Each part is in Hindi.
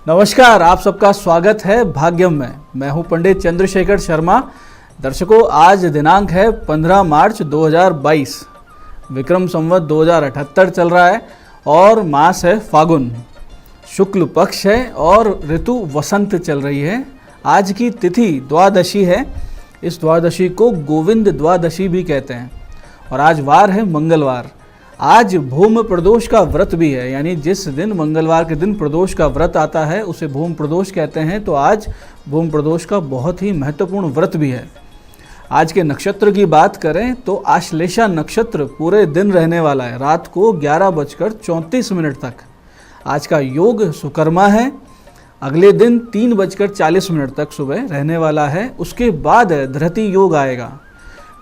नमस्कार, आप सबका स्वागत है भाग्यम में। मैं हूं पंडित चंद्रशेखर शर्मा। दर्शकों, आज दिनांक है 15 मार्च 2022। विक्रम संवत 2078 चल रहा है और मास है फागुन, शुक्ल पक्ष है और ऋतु वसंत चल रही है। आज की तिथि द्वादशी है। इस द्वादशी को गोविंद द्वादशी भी कहते हैं और आज वार है मंगलवार। आज भूम प्रदोष का व्रत भी है, यानी जिस दिन मंगलवार के दिन प्रदोष का व्रत आता है उसे भूम प्रदोष कहते हैं। तो आज भूम प्रदोष का बहुत ही महत्वपूर्ण व्रत भी है। आज के नक्षत्र की बात करें तो आश्लेषा नक्षत्र पूरे दिन रहने वाला है, रात को 11:34 तक। आज का योग सुकर्मा है। अगले दिन 3:40 तक सुबह रहने वाला है। उसके बाद धृति योग आएगा।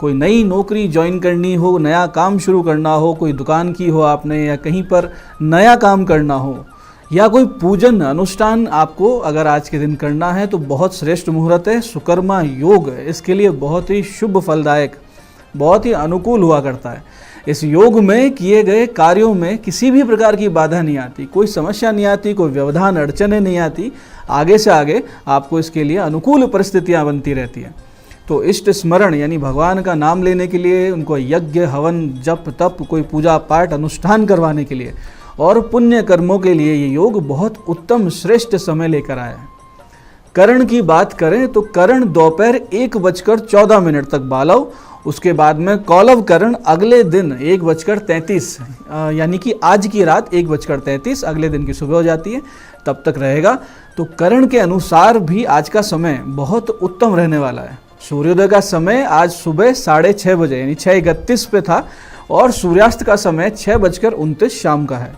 कोई नई नौकरी ज्वाइन करनी हो, नया काम शुरू करना हो, कोई दुकान की हो आपने या कहीं पर नया काम करना हो, या कोई पूजन अनुष्ठान आपको अगर आज के दिन करना है तो बहुत श्रेष्ठ मुहूर्त है। सुकर्मा योग इसके लिए बहुत ही शुभ फलदायक, बहुत ही अनुकूल हुआ करता है। इस योग में किए गए कार्यों में किसी भी प्रकार की बाधा नहीं आती, कोई समस्या नहीं आती, कोई व्यवधान अड़चने नहीं आती। आगे से आगे आपको इसके लिए अनुकूल परिस्थितियाँ बनती रहती हैं। तो इष्ट स्मरण यानी भगवान का नाम लेने के लिए, उनको यज्ञ हवन जप तप कोई पूजा पाठ अनुष्ठान करवाने के लिए और पुण्य कर्मों के लिए ये योग बहुत उत्तम श्रेष्ठ समय लेकर आया है। करण की बात करें तो करण दोपहर 1:14 तक बालव, उसके बाद में कौलव करण अगले दिन 1:33 यानी कि आज की रात 1:33 अगले दिन की सुबह हो जाती है, तब तक रहेगा। तो करण के अनुसार भी आज का समय बहुत उत्तम रहने वाला है। सूर्योदय का समय आज सुबह 6:30 बजे यानी 6:31 पे था और सूर्यास्त का समय 6:29 शाम का है।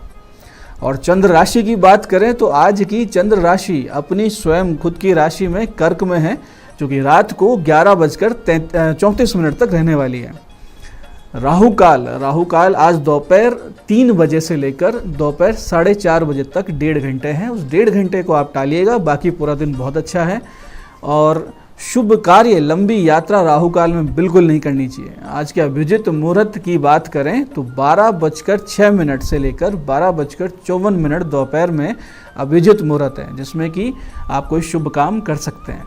और चंद्र राशि की बात करें तो आज की चंद्र राशि अपनी स्वयं खुद की राशि में कर्क में है, जो कि रात को 11:34 तक रहने वाली है। राहु काल आज दोपहर 3 बजे से लेकर दोपहर 4:30 बजे तक 1.5 घंटे हैं। उस 1.5 घंटे को आप टालिएगा, बाकी पूरा दिन बहुत अच्छा है। और शुभ कार्य, लंबी यात्रा राहु काल में बिल्कुल नहीं करनी चाहिए। आज के अभिजित मुहूर्त की बात करें तो 12:06 से लेकर 12:54 दोपहर में अभिजित मुहूर्त है, जिसमें कि आप कोई शुभ काम कर सकते हैं।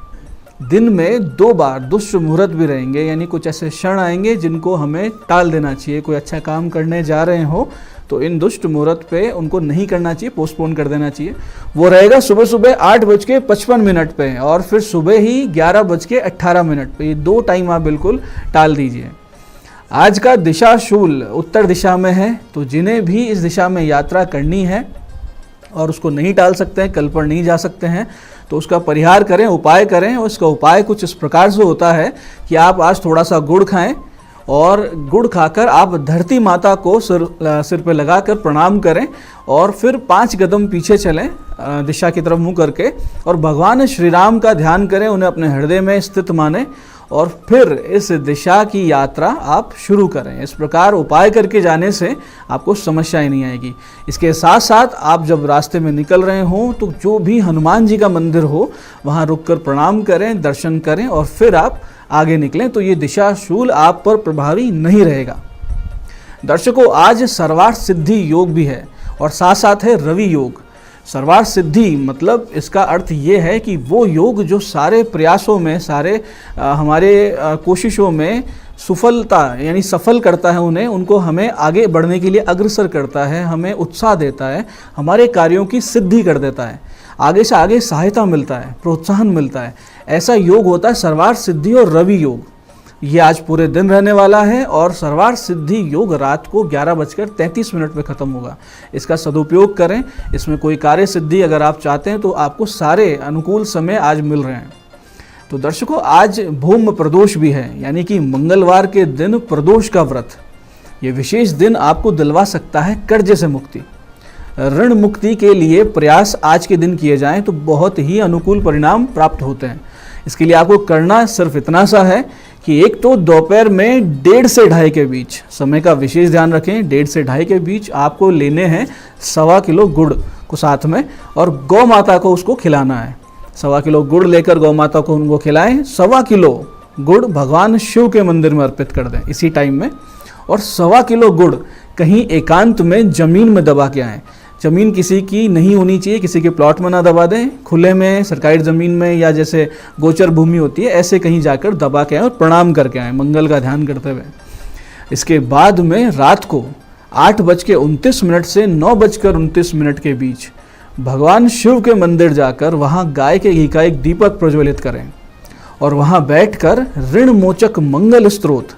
दिन में 2 बार दुष्ट मुहूर्त भी रहेंगे, यानी कुछ ऐसे क्षण आएंगे जिनको हमें टाल देना चाहिए। कोई अच्छा काम करने जा रहे हो तो इन दुष्ट मुहूर्त पे उनको नहीं करना चाहिए, पोस्टपोन कर देना चाहिए। वो रहेगा सुबह 8:55 पे और फिर सुबह ही 11:18 पे। ये 2 टाइम आप बिल्कुल टाल दीजिए। आज का दिशा शूल उत्तर दिशा में है, तो जिन्हें भी इस दिशा में यात्रा करनी है और उसको नहीं टाल सकते हैं, कल पर नहीं जा सकते हैं, तो उसका परिहार करें, उपाय करें। और इसका उपाय कुछ इस प्रकार से होता है कि आप आज थोड़ा सा गुड़ खाएं और गुड़ खाकर आप धरती माता को सिर पे लगाकर प्रणाम करें और फिर 5 कदम पीछे चलें दिशा की तरफ मुंह करके और भगवान श्री राम का ध्यान करें, उन्हें अपने हृदय में स्थित माने और फिर इस दिशा की यात्रा आप शुरू करें। इस प्रकार उपाय करके जाने से आपको समस्या ही नहीं आएगी। इसके साथ साथ आप जब रास्ते में निकल रहे हों तो जो भी हनुमान जी का मंदिर हो वहाँ रुककर प्रणाम करें, दर्शन करें और फिर आप आगे निकलें, तो ये दिशा शूल आप पर प्रभावी नहीं रहेगा। दर्शकों, आज सर्वार्थ सिद्धि योग भी है और साथ साथ है रवि योग। सर्वार्थ सिद्धि मतलब इसका अर्थ ये है कि वो योग जो सारे प्रयासों में, सारे हमारे कोशिशों में सफलता यानी सफल करता है, उनको हमें आगे बढ़ने के लिए अग्रसर करता है, हमें उत्साह देता है, हमारे कार्यों की सिद्धि कर देता है, आगे से आगे सहायता मिलता है, प्रोत्साहन मिलता है। ऐसा योग होता है सर्वार्थ सिद्धि और रवि योग। ये आज पूरे दिन रहने वाला है और सर्वार्थ सिद्धि योग रात को 11:33 पे ख़त्म होगा। इसका सदुपयोग करें। इसमें कोई कार्य सिद्धि अगर आप चाहते हैं तो आपको सारे अनुकूल समय आज मिल रहे हैं। तो दर्शकों, आज भूम प्रदोष भी है, यानी कि मंगलवार के दिन प्रदोष का व्रत। ये विशेष दिन आपको दिलवा सकता है कर्ज से मुक्ति। ऋण मुक्ति के लिए प्रयास आज के दिन किए जाएं तो बहुत ही अनुकूल परिणाम प्राप्त होते हैं। इसके लिए आपको करना सिर्फ इतना सा है कि एक तो दोपहर में 1:30 से 2:30 के बीच, समय का विशेष ध्यान रखें, 1:30 से 2:30 के बीच आपको लेने हैं 1.25 किलो गुड़ को साथ में और गौ माता को उसको खिलाना है। 1.25 किलो गुड़ लेकर गौ माता को उनको खिलाएं। 1.25 किलो गुड़ भगवान शिव के मंदिर में अर्पित कर दें इसी टाइम में। और 1.25 किलो गुड़ कहीं एकांत में जमीन में दबा के आएँ। ज़मीन किसी की नहीं होनी चाहिए, किसी के प्लॉट में ना दबा दें, खुले में सरकारी ज़मीन में या जैसे गोचर भूमि होती है ऐसे कहीं जाकर दबा के आएँ और प्रणाम करके आएँ मंगल का ध्यान करते हुए। इसके बाद में रात को 8:29 से 9:29 के बीच भगवान शिव के मंदिर जाकर वहाँ गाय के घी का एक दीपक प्रज्वलित करें और वहाँ बैठकर ऋण मोचक मंगल स्तोत्र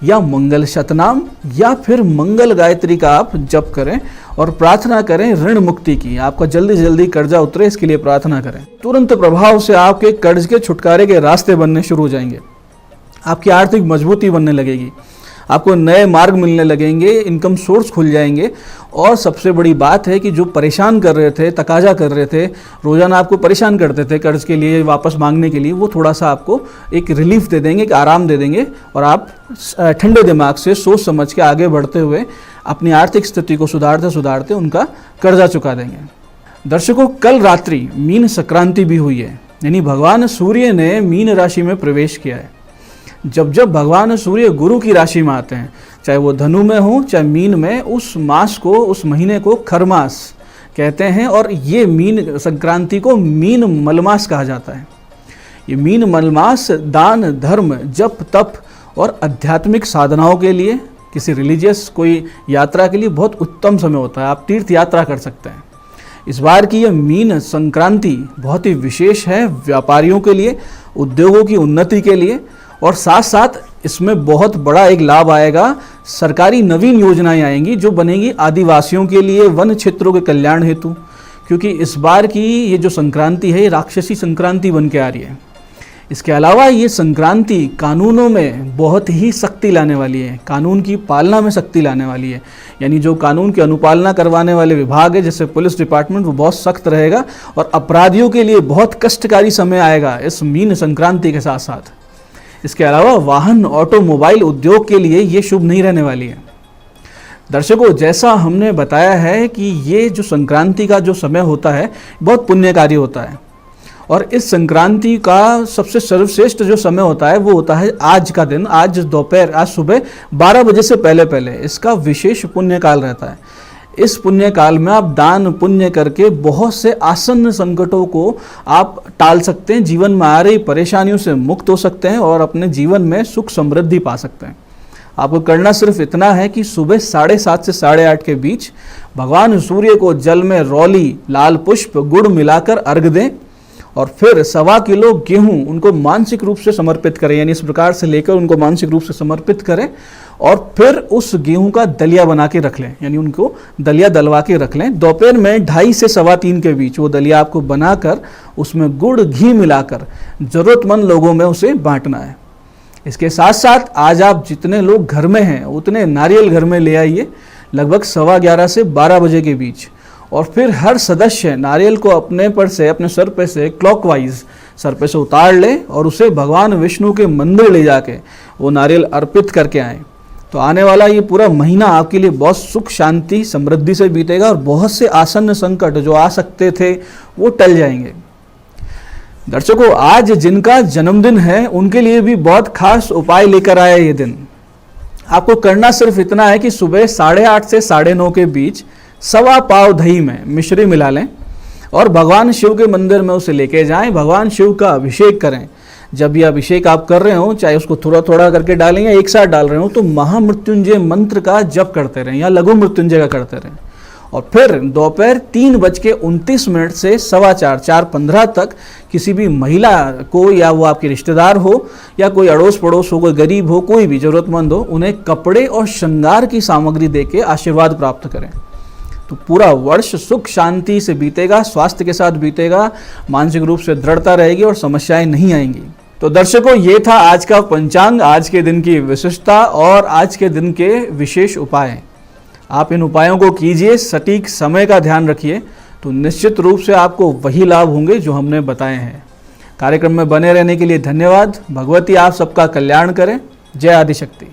या मंगल शतनाम या फिर मंगल गायत्री का आप जप करें और प्रार्थना करें ऋण मुक्ति की। आपका जल्दी जल्दी कर्जा उतरे, इसके लिए प्रार्थना करें। तुरंत प्रभाव से आपके कर्ज के छुटकारे के रास्ते बनने शुरू हो जाएंगे, आपकी आर्थिक मजबूती बनने लगेगी, आपको नए मार्ग मिलने लगेंगे, इनकम सोर्स खुल जाएंगे। और सबसे बड़ी बात है कि जो परेशान कर रहे थे, तकाजा कर रहे थे, रोज़ाना आपको परेशान करते थे कर्ज के लिए वापस मांगने के लिए, वो थोड़ा सा आपको एक रिलीफ दे देंगे, एक आराम दे देंगे और आप ठंडे दिमाग से सोच समझ के आगे बढ़ते हुए अपनी आर्थिक स्थिति को सुधारते सुधारते उनका कर्जा चुका देंगे। दर्शकों, कल रात्रि मीन संक्रांति भी हुई है, यानी भगवान सूर्य ने मीन राशि में प्रवेश किया है। जब जब भगवान सूर्य गुरु की राशि में आते हैं, चाहे वो धनु में हो चाहे मीन में, उस मास को, उस महीने को खरमास कहते हैं। और ये मीन संक्रांति को मीन मलमास कहा जाता है। ये मीन मलमास दान, धर्म, जप, तप और आध्यात्मिक साधनाओं के लिए, किसी रिलीजियस कोई यात्रा के लिए बहुत उत्तम समय होता है। आप तीर्थ यात्रा कर सकते हैं। इस बार की यह मीन संक्रांति बहुत ही विशेष है व्यापारियों के लिए, उद्योगों की उन्नति के लिए, और साथ साथ इसमें बहुत बड़ा एक लाभ आएगा। सरकारी नवीन योजनाएं आएंगी जो बनेंगी आदिवासियों के लिए, वन क्षेत्रों के कल्याण हेतु, क्योंकि इस बार की ये जो संक्रांति है ये राक्षसी संक्रांति बन के आ रही है। इसके अलावा ये संक्रांति कानूनों में बहुत ही सख्ती लाने वाली है, कानून की पालना में सख्ती लाने वाली है। यानी जो कानून की अनुपालना करवाने वाले विभाग है, जैसे पुलिस डिपार्टमेंट, वो बहुत सख्त रहेगा और अपराधियों के लिए बहुत कष्टकारी समय आएगा इस मीन संक्रांति के साथ साथ। इसके अलावा वाहन, ऑटोमोबाइल उद्योग के लिए ये शुभ नहीं रहने वाली है। दर्शकों, जैसा हमने बताया है कि ये जो संक्रांति का जो समय होता है बहुत पुण्यकारी होता है, और इस संक्रांति का सबसे सर्वश्रेष्ठ जो समय होता है वो होता है आज का दिन, आज दोपहर, आज सुबह 12 बजे से पहले पहले इसका विशेष पुण्य काल रहता है। इस पुण्य काल में आप दान पुण्य करके बहुत से आसन्न संकटों को आप टाल सकते हैं, जीवन में आ रही परेशानियों से मुक्त हो सकते हैं और अपने जीवन में सुख समृद्धि पा सकते हैं। आपको करना सिर्फ इतना है कि सुबह 7:30 से 8:30 के बीच भगवान सूर्य को जल में रौली, लाल पुष्प, गुड़ मिलाकर अर्घ दें और फिर 1.25 किलो गेहूं उनको मानसिक रूप से समर्पित करें, यानी इस प्रकार से लेकर उनको मानसिक रूप से समर्पित करें और फिर उस गेहूं का दलिया बना के रख लें, यानी उनको दलिया दलवा के रख लें। दोपहर में 2:30 से 3:15 के बीच वो दलिया आपको बनाकर उसमें गुड़ घी मिलाकर ज़रूरतमंद लोगों में उसे बांटना है। इसके साथ साथ आज आप जितने लोग घर में हैं उतने नारियल घर में ले आइए, लगभग 11:15 से 12 बजे के बीच, और फिर हर सदस्य नारियल को अपने सर पे से क्लॉकवाइज सर पे से उतार ले और उसे भगवान विष्णु के मंदिर ले जाके वो नारियल अर्पित करके आए। तो आने वाला ये पूरा महीना आपके लिए बहुत सुख, शांति, समृद्धि से बीतेगा और बहुत से आसन्न संकट जो आ सकते थे वो टल जाएंगे। दर्शकों, आज जिनका जन्मदिन है उनके लिए भी बहुत खास उपाय लेकर आया ये दिन। आपको करना सिर्फ इतना है कि सुबह 8:30 से 9:30 के बीच 1.25 पाव दही में मिश्री मिला लें और भगवान शिव के मंदिर में उसे लेके जाएं, भगवान शिव का अभिषेक करें। जब ये अभिषेक आप कर रहे हो, चाहे उसको थोड़ा थोड़ा करके डालें या एक साथ डाल रहे हो, तो महामृत्युंजय मंत्र का जप करते रहें या लघु मृत्युंजय का करते रहें। और फिर दोपहर 3:29 से 4:15 तक किसी भी महिला को, या वो आपके रिश्तेदार हो या कोई अड़ोस पड़ोस हो, कोई गरीब हो, कोई भी जरूरतमंद हो, उन्हें कपड़े और श्रृंगार की सामग्री देके आशीर्वाद प्राप्त करें। तो पूरा वर्ष सुख शांति से बीतेगा, स्वास्थ्य के साथ बीतेगा, मानसिक रूप से दृढ़ता रहेगी और समस्याएं नहीं आएंगी। तो दर्शकों, ये था आज का पंचांग, आज के दिन की विशिष्टता और आज के दिन के विशेष उपाय। आप इन उपायों को कीजिए, सटीक समय का ध्यान रखिए, तो निश्चित रूप से आपको वही लाभ होंगे जो हमने बताए हैं। कार्यक्रम में बने रहने के लिए धन्यवाद। भगवती आप सबका कल्याण करें। जय आदिशक्ति।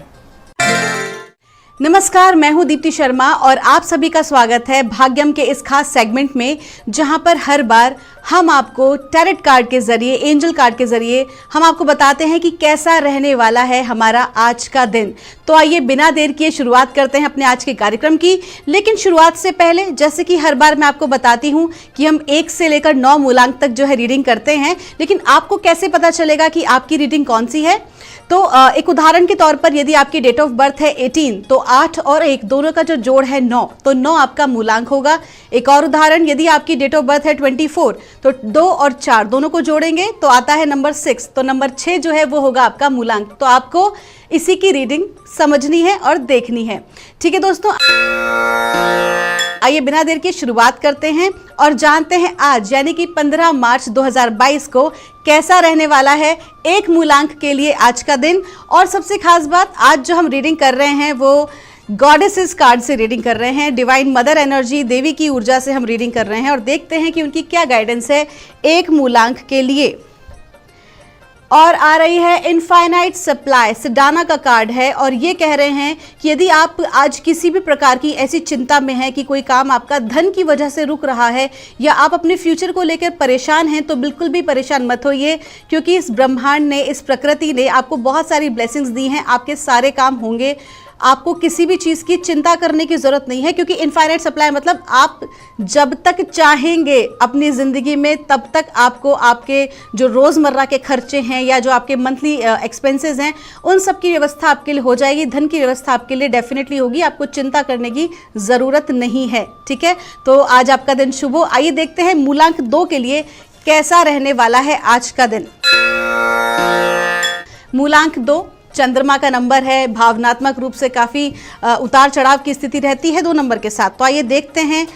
नमस्कार, मैं हूं दीप्ति शर्मा और आप सभी का स्वागत है भाग्यम के इस खास सेगमेंट में, जहां पर हर बार हम आपको टैरेट कार्ड के जरिए, एंजल कार्ड के जरिए हम आपको बताते हैं कि कैसा रहने वाला है हमारा आज का दिन। तो आइए बिना देर किए शुरुआत करते हैं अपने आज के कार्यक्रम की। लेकिन शुरुआत से पहले, जैसे कि हर बार मैं आपको बताती हूं कि हम 1 से लेकर 9 मूलांक तक जो है रीडिंग करते हैं, लेकिन आपको कैसे पता चलेगा कि आपकी रीडिंग कौन सी है? तो एक उदाहरण के तौर पर यदि आपकी डेट ऑफ बर्थ है 18, तो 8 और 1 दोनों का जो जोड़ है 9, तो 9 आपका मूलांक होगा। एक और उदाहरण, यदि आपकी डेट ऑफ बर्थ है 24, तो 2 और 4 दोनों को जोड़ेंगे तो आता है नंबर 6, तो नंबर 6 जो है वो होगा आपका मूलांक। तो आपको इसी की रीडिंग समझनी है और देखनी है। ठीक है दोस्तों, आइए बिना देर के शुरुआत करते हैं और जानते हैं आज यानी कि 15 मार्च 2022 को कैसा रहने वाला है एक मूलांक के लिए आज का दिन। और सबसे खास बात, आज जो हम रीडिंग कर रहे हैं वो गॉडेसेस कार्ड से रीडिंग कर रहे हैं। डिवाइन मदर एनर्जी, देवी की ऊर्जा से हम रीडिंग कर रहे हैं और देखते हैं कि उनकी क्या गाइडेंस है एक मूलांक के लिए। और आ रही है इनफाइनाइट सप्लाई, सिडाना का कार्ड है और ये कह रहे हैं कि यदि आप आज किसी भी प्रकार की ऐसी चिंता में हैं कि कोई काम आपका धन की वजह से रुक रहा है या आप अपने फ्यूचर को लेकर परेशान हैं, तो बिल्कुल भी परेशान मत होइए, क्योंकि इस ब्रह्मांड ने, इस प्रकृति ने आपको बहुत सारी ब्लेसिंग्स दी हैं। आपके सारे काम होंगे, आपको किसी भी चीज़ की चिंता करने की ज़रूरत नहीं है, क्योंकि इनफाइनाइट सप्लाई मतलब आप जब तक चाहेंगे अपनी ज़िंदगी में तब तक आपको आपके जो रोज़मर्रा के खर्चे हैं या जो आपके मंथली एक्सपेंसेस हैं, उन सब की व्यवस्था आपके लिए हो जाएगी। धन की व्यवस्था आपके लिए डेफिनेटली होगी, आपको चिंता करने की ज़रूरत नहीं है। ठीक है, तो आज आपका दिन शुभ हो। आइए देखते हैं मूलांक 2 के लिए कैसा रहने वाला है आज का दिन। मूलांक 2 चंद्रमा का नंबर है, भावनात्मक रूप से काफ़ी उतार चढ़ाव की स्थिति रहती है 2 नंबर के साथ। तो आइए देखते हैं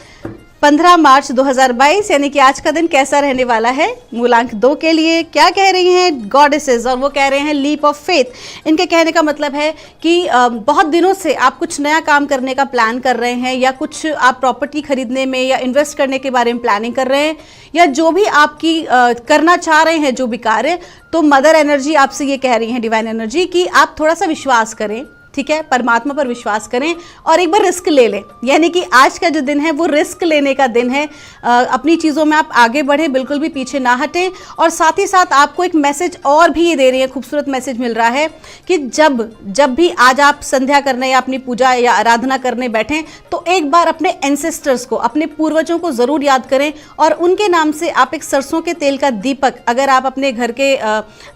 15 मार्च 2022 यानी कि आज का दिन कैसा रहने वाला है मूलांक 2 के लिए। क्या कह रही हैं गॉडेसेस, और वो कह रहे हैं लीप ऑफ फेथ। इनके कहने का मतलब है कि बहुत दिनों से आप कुछ नया काम करने का प्लान कर रहे हैं, या कुछ आप प्रॉपर्टी खरीदने में या इन्वेस्ट करने के बारे में प्लानिंग कर रहे हैं, या जो भी आपकी करना चाह रहे हैं जो भी कार्य, तो मदर एनर्जी आपसे ये कह रही है, डिवाइन एनर्जी, कि आप थोड़ा सा विश्वास करें। ठीक है, परमात्मा पर विश्वास करें और एक बार रिस्क ले लें। यानी कि आज का जो दिन है वो रिस्क लेने का दिन है। अपनी चीज़ों में आप आगे बढ़ें, बिल्कुल भी पीछे ना हटें। और साथ ही साथ आपको एक मैसेज और भी ये दे रही है, खूबसूरत मैसेज मिल रहा है कि जब भी आज आप संध्या करने या अपनी पूजा या आराधना करने बैठें, तो एक बार अपने एंसेस्टर्स को, अपने पूर्वजों को ज़रूर याद करें और उनके नाम से आप एक सरसों के तेल का दीपक अगर आप अपने घर के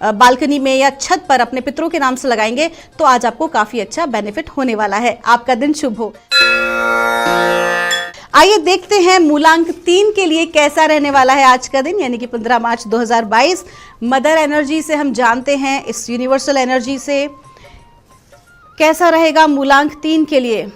बालकनी में या छत पर अपने पितरों के नाम से लगाएंगे, तो आज आपको काफ़ी अच्छा बेनिफिट होने वाला है। आपका दिन शुभ हो। आइए देखते हैं मूलांक 3 के लिए कैसा रहने वाला है आज का दिन, यानी कि 15 मार्च 2022। मदर एनर्जी से हम जानते हैं, इस यूनिवर्सल एनर्जी से कैसा रहेगा मूलांक 3 के लिए।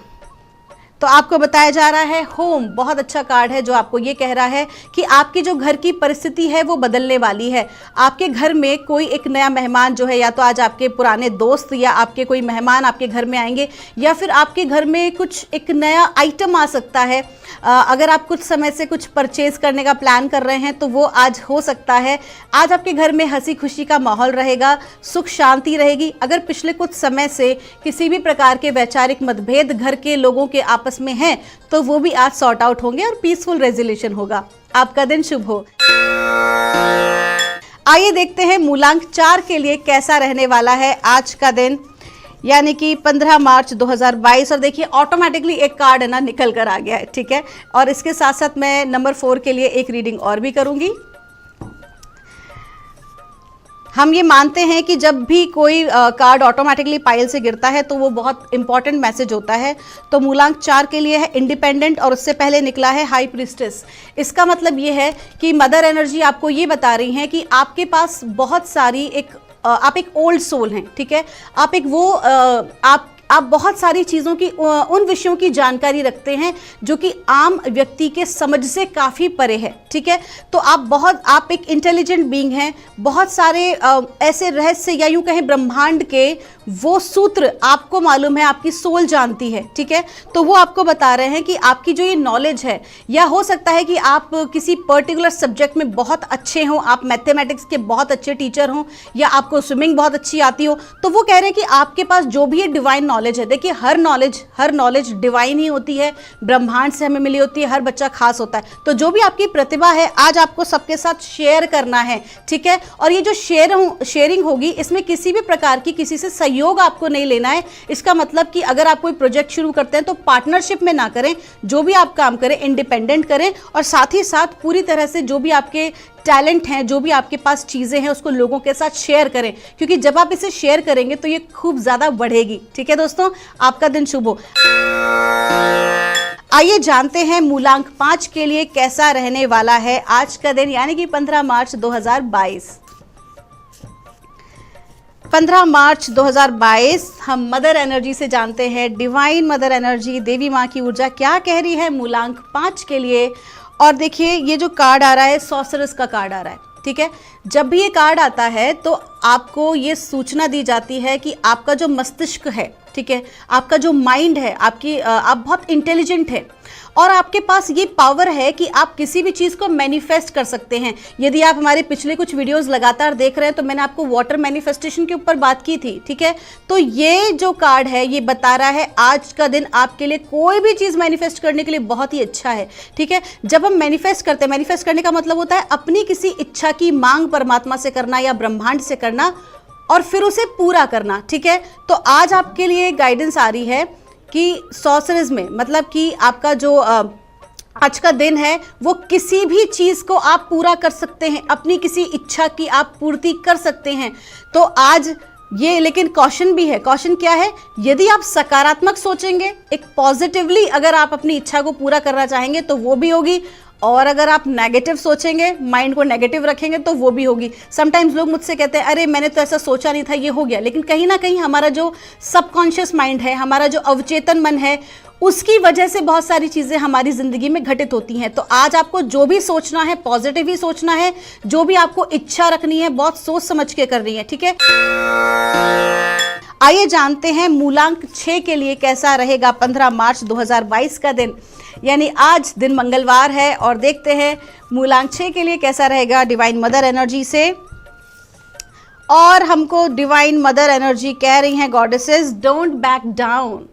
तो आपको बताया जा रहा है होम, बहुत अच्छा कार्ड है जो आपको ये कह रहा है कि आपकी जो घर की परिस्थिति है वो बदलने वाली है। आपके घर में कोई एक नया मेहमान जो है, या तो आज आपके पुराने दोस्त या आपके कोई मेहमान आपके घर में आएंगे, या फिर आपके घर में कुछ एक नया आइटम आ सकता है। अगर आप कुछ समय से कुछ परचेज करने का प्लान कर रहे हैं तो वो आज हो सकता है। आज आपके घर में हंसी खुशी का माहौल रहेगा, सुख शांति रहेगी। अगर पिछले कुछ समय से किसी भी प्रकार के वैचारिक मतभेद घर के लोगों के आपस में हैं, तो वो भी आज सॉर्ट आउट होंगे और पीसफुल रेजोल्यूशन होगा। आपका दिन शुभ हो। आइए देखते हैं मूलांक 4 के लिए कैसा रहने वाला है आज का दिन, यानी कि 15 मार्च 2022। और देखिए ऑटोमेटिकली एक कार्ड है ना निकल कर आ गया है। ठीक है, और इसके साथ साथ मैं नंबर 4 के लिए एक रीडिंग और भी करूंगी। हम ये मानते हैं कि जब भी कोई कार्ड ऑटोमेटिकली पाइल से गिरता है तो वो बहुत इंपॉर्टेंट मैसेज होता है। तो मूलांक 4 के लिए है इंडिपेंडेंट, और उससे पहले निकला है हाई प्रीस्टेस। इसका मतलब ये है कि मदर एनर्जी आपको ये बता रही है कि आपके पास बहुत सारी आप एक ओल्ड सोल हैं। ठीक है, आप एक वो आप बहुत सारी चीज़ों की, उन विषयों की जानकारी रखते हैं जो कि आम व्यक्ति के समझ से काफ़ी परे है। ठीक है, तो आप एक इंटेलिजेंट बीइंग हैं। बहुत सारे ऐसे रहस्य या यूँ कहें ब्रह्मांड के वो सूत्र आपको मालूम है, आपकी सोल जानती है। ठीक है, तो वो आपको बता रहे हैं कि आपकी जो ये नॉलेज है, या हो सकता है कि आप किसी पर्टिकुलर सब्जेक्ट में बहुत अच्छे हों, आप मैथमेटिक्स के बहुत अच्छे टीचर हों, या आपको स्विमिंग बहुत अच्छी आती हो, तो वो कह रहे हैं कि आपके पास जो भी ये डिवाइन नॉलेज नॉलेज है, देखिए हर नॉलेज डिवाइन ही होती है, ब्रह्मांड से हमें मिली होती है, हर बच्चा खास होता है। तो जो भी आपकी प्रतिभा है आज आपको सबके साथ शेयर करना है, ठीक है। और ये जो शेयरिंग होगी इसमें किसी भी प्रकार की किसी से सहयोग आपको नहीं लेना है। इसका मतलब कि अगर आप कोई प्रोजेक्ट शुरू करते हैं तो पार्टनरशिप में ना करें, जो भी आप काम करें इंडिपेंडेंट करें, और साथ ही साथ पूरी तरह से जो भी आपके टैलेंट हैं, जो भी आपके पास चीज़ें हैं उसको लोगों के साथ शेयर करें, क्योंकि जब आप इसे शेयर करेंगे तो ये खूब ज़्यादा बढ़ेगी, ठीक है दोस्तों। आपका दिन शुभ हो। आइए जानते हैं मूलांक 5 के लिए कैसा रहने वाला है आज का दिन, यानी कि 15 मार्च 2022। 15 मार्च 2022 हम मदर एनर्जी से जानते हैं, डिवाइन मदर एनर्जी, देवी माँ की ऊर्जा क्या कह रही है मूलांक 5 के लिए। और देखिए ये जो कार्ड आ रहा है सॉर्सरर्स का कार्ड आ रहा है, ठीक है। जब भी ये कार्ड आता है तो आपको ये सूचना दी जाती है कि आपका जो मस्तिष्क है, ठीक है, आपका जो माइंड है, आप बहुत इंटेलिजेंट है और आपके पास ये पावर है कि आप किसी भी चीज़ को मैनिफेस्ट कर सकते हैं। यदि आप हमारे पिछले कुछ वीडियोस लगातार देख रहे हैं तो मैंने आपको वाटर मैनिफेस्टेशन के ऊपर बात की थी, ठीक है। तो ये जो कार्ड है ये बता रहा है आज का दिन आपके लिए कोई भी चीज़ मैनिफेस्ट करने के लिए बहुत ही अच्छा है, ठीक है। जब हम मैनिफेस्ट करते हैं, मैनिफेस्ट करने का मतलब होता है अपनी किसी इच्छा की मांग परमात्मा से करना या ब्रह्मांड से करना और फिर उसे पूरा करना, ठीक है। तो आज आपके लिए गाइडेंस आ रही है कि सॉर्सरर्स में, मतलब कि आपका जो आज का दिन है वो किसी भी चीज़ को आप पूरा कर सकते हैं, अपनी किसी इच्छा की आप पूर्ति कर सकते हैं। तो आज ये, लेकिन कॉशन भी है। कॉशन क्या है? यदि आप सकारात्मक सोचेंगे, एक पॉजिटिवली अगर आप अपनी इच्छा को पूरा करना चाहेंगे तो वो भी होगी, और अगर आप नेगेटिव सोचेंगे, माइंड को नेगेटिव रखेंगे तो वो भी होगी। समटाइम्स लोग मुझसे कहते हैं अरे मैंने तो ऐसा सोचा नहीं था, ये हो गया। लेकिन कहीं ना कहीं हमारा जो सबकॉन्शियस माइंड है, हमारा जो अवचेतन मन है, उसकी वजह से बहुत सारी चीज़ें हमारी ज़िंदगी में घटित होती हैं। तो आज आपको जो भी सोचना है पॉजिटिव ही सोचना है, जो भी आपको इच्छा रखनी है बहुत सोच समझ के करनी है, ठीक है। आइए जानते हैं मूलांक 6 के लिए कैसा रहेगा 15 मार्च 2022 का दिन, यानी आज दिन मंगलवार है। और देखते हैं मूलांक 6 के लिए कैसा रहेगा डिवाइन मदर एनर्जी से। और हमको डिवाइन मदर एनर्जी कह रही हैं गॉडेसेस, डोंट बैक डाउन।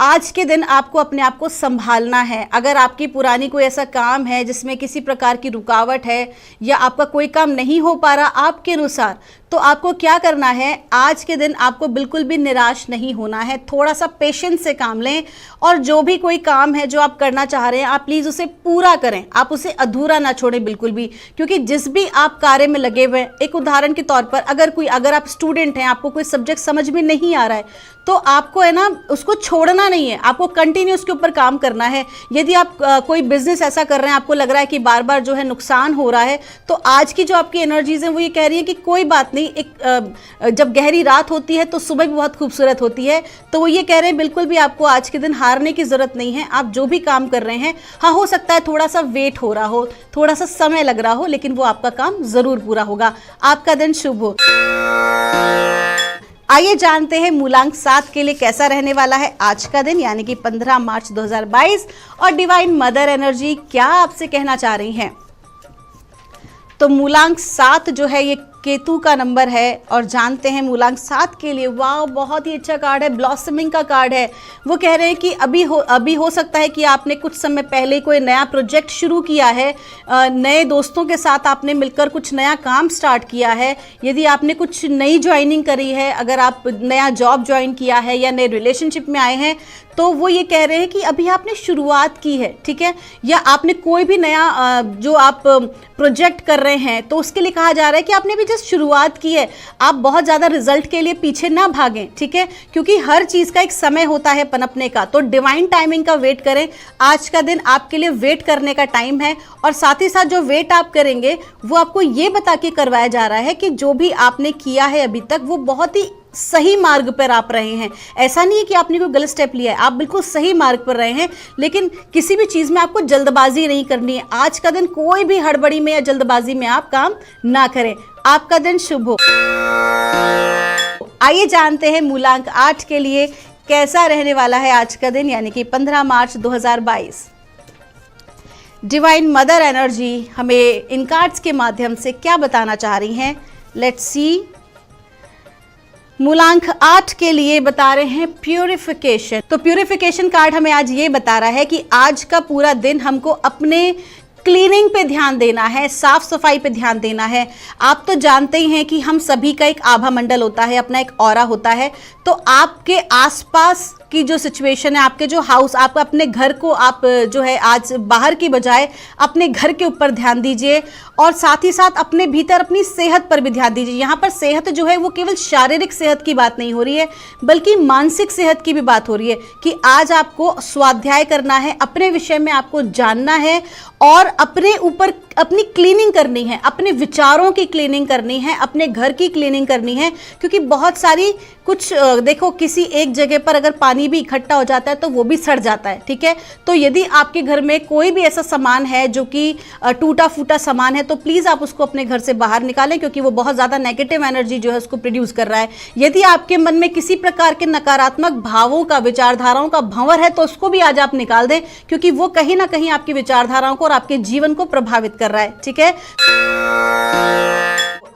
आज के दिन आपको अपने आप को संभालना है। अगर आपकी पुरानी कोई ऐसा काम है जिसमें किसी प्रकार की रुकावट है या आपका कोई काम नहीं हो पा रहा आपके अनुसार, तो आपको क्या करना है, आज के दिन आपको बिल्कुल भी निराश नहीं होना है। थोड़ा सा पेशेंस से काम लें और जो भी कोई काम है जो आप करना चाह रहे हैं आप प्लीज़ उसे पूरा करें, आप उसे अधूरा ना छोड़ें बिल्कुल भी। क्योंकि जिस भी आप कार्य में लगे हुए हैं, एक उदाहरण के तौर पर अगर आप स्टूडेंट हैं, आपको कोई सब्जेक्ट समझ में नहीं आ रहा है, तो आपको है ना उसको छोड़ना नहीं है, आपको कंटिन्यू उसके ऊपर काम करना है। यदि आप कोई बिजनेस ऐसा कर रहे हैं, आपको लग रहा है कि बार बार जो है नुकसान हो रहा है, तो आज की जो आपकी एनर्जीज हैं वो ये कह रही है कि कोई बात नहीं, जब गहरी रात होती है तो सुबह भी बहुत खूबसूरत होती है। तो वो ये कह रहे हैं बिल्कुल भी आपको आज के दिन हारने की ज़रूरत नहीं है। आप जो भी काम कर रहे हैं, हाँ हो सकता है थोड़ा सा वेट हो रहा हो, थोड़ा सा समय लग रहा हो, लेकिन वो आपका काम ज़रूर पूरा होगा। आपका दिन शुभ हो। आइए जानते हैं मूलांक 7 के लिए कैसा रहने वाला है आज का दिन, यानी कि 15 मार्च 2022, और डिवाइन मदर एनर्जी क्या आपसे कहना चाह रही हैं। तो मूलांक 7 जो है ये केतु का नंबर है, और जानते हैं मूलांक 7 के लिए, वाह बहुत ही अच्छा कार्ड है, ब्लॉसमिंग का कार्ड है। वो कह रहे हैं कि अभी हो सकता है कि आपने कुछ समय पहले कोई नया प्रोजेक्ट शुरू किया है, नए दोस्तों के साथ आपने मिलकर कुछ नया काम स्टार्ट किया है, यदि आपने कुछ नई ज्वाइनिंग करी है, अगर आप नया जॉब ज्वाइन किया है या नए रिलेशनशिप में आए हैं, तो वो ये कह रहे हैं कि अभी आपने शुरुआत की है, ठीक है। या आपने कोई भी नया जो आप प्रोजेक्ट कर रहे हैं तो उसके लिए कहा जा रहा है कि आपने भी जस्ट शुरुआत की है। आप बहुत ज़्यादा रिजल्ट के लिए पीछे ना भागें, ठीक है, क्योंकि हर चीज़ का एक समय होता है पनपने का। तो डिवाइन टाइमिंग का वेट करें। आज का दिन आपके लिए वेट करने का टाइम है, और साथ ही साथ जो वेट आप करेंगे वो आपको ये बता के करवाया जा रहा है कि जो भी आपने किया है अभी तक वो बहुत ही सही मार्ग पर आप रहे हैं। ऐसा नहीं है कि आपने कोई गलत स्टेप लिया है, आप बिल्कुल सही मार्ग पर रहे हैं, लेकिन किसी भी चीज़ में आपको जल्दबाजी नहीं करनी है। आज का दिन कोई भी हड़बड़ी में या जल्दबाजी में आप काम ना करें। आपका दिन शुभ हो। आइए जानते हैं मूलांक 8 के लिए कैसा रहने वाला है आज का दिन, यानी कि 15 मार्च 2022। डिवाइन मदर एनर्जी हमें इन कार्ड्स के माध्यम से क्या बताना चाह रही हैं, लेट्स सी। मूलांक 8 के लिए बता रहे हैं प्यूरिफिकेशन। तो प्यूरिफिकेशन कार्ड हमें आज ये बता रहा है कि आज का पूरा दिन हमको अपने क्लीनिंग पे ध्यान देना है, साफ सफाई पे ध्यान देना है। आप तो जानते ही हैं कि हम सभी का एक आभा मंडल होता है, अपना एक ऑरा होता है। तो आपके आसपास की जो सिचुएशन है, आपके जो हाउस, आप अपने घर को आप जो है आज बाहर की बजाय अपने घर के ऊपर ध्यान दीजिए और साथ ही साथ अपने भीतर अपनी सेहत पर भी ध्यान दीजिए। यहाँ पर सेहत जो है वो केवल शारीरिक सेहत की बात नहीं हो रही है, बल्कि मानसिक सेहत की भी बात हो रही है कि आज आपको स्वाध्याय करना है, अपने विषय में आपको जानना है और अपने ऊपर अपनी क्लीनिंग करनी है, अपने विचारों की क्लीनिंग करनी है, अपने घर की क्लीनिंग करनी है। क्योंकि बहुत सारी कुछ देखो, किसी एक जगह पर अगर पानी भी इकट्ठा हो जाता है तो वो भी सड़ जाता है, ठीक है। तो यदि आपके घर में कोई भी ऐसा सामान है जो कि टूटा फूटा सामान है तो प्लीज़ आप उसको अपने घर से बाहर निकालें, क्योंकि वो बहुत ज़्यादा नेगेटिव एनर्जी जो है उसको प्रोड्यूस कर रहा है। यदि आपके मन में किसी प्रकार के नकारात्मक भावों का, विचारधाराओं का भंवर है तो उसको भी आज आप निकाल दें, क्योंकि वो कहीं ना कहीं आपकी विचारधाराओं को और आपके जीवन को प्रभावित कर रहा है, ठीक है।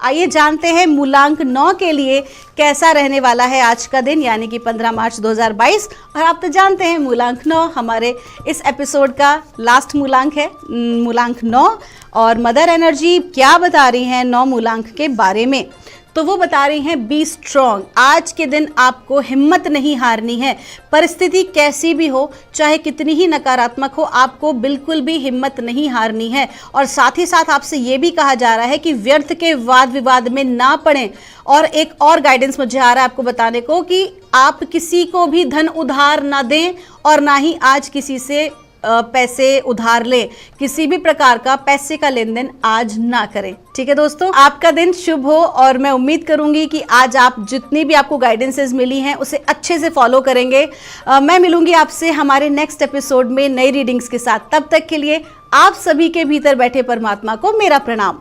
आइए जानते हैं मूलांक 9 के लिए कैसा रहने वाला है आज का दिन, यानी कि 15 मार्च 2022। और आप तो जानते हैं मूलांक 9 हमारे इस एपिसोड का लास्ट मूलांक है, मूलांक 9। और मदर एनर्जी क्या बता रही हैं 9 मूलांक के बारे में, तो वो बता रही हैं बी स्ट्रॉन्ग। आज के दिन आपको हिम्मत नहीं हारनी है, परिस्थिति कैसी भी हो, चाहे कितनी ही नकारात्मक हो, आपको बिल्कुल भी हिम्मत नहीं हारनी है। और साथ ही साथ आपसे ये भी कहा जा रहा है कि व्यर्थ के वाद विवाद में ना पड़ें। और एक और गाइडेंस मुझे आ रहा है आपको बताने को कि आप किसी को भी धन उधार ना दें और ना ही आज किसी से पैसे उधार लें। किसी भी प्रकार का पैसे का लेन देन आज ना करें, ठीक है दोस्तों। आपका दिन शुभ हो और मैं उम्मीद करूंगी कि आज आप जितनी भी आपको गाइडेंसेस मिली हैं उसे अच्छे से फॉलो करेंगे। मैं मिलूंगी आपसे हमारे नेक्स्ट एपिसोड में नई रीडिंग्स के साथ। तब तक के लिए आप सभी के भीतर बैठे परमात्मा को मेरा प्रणाम।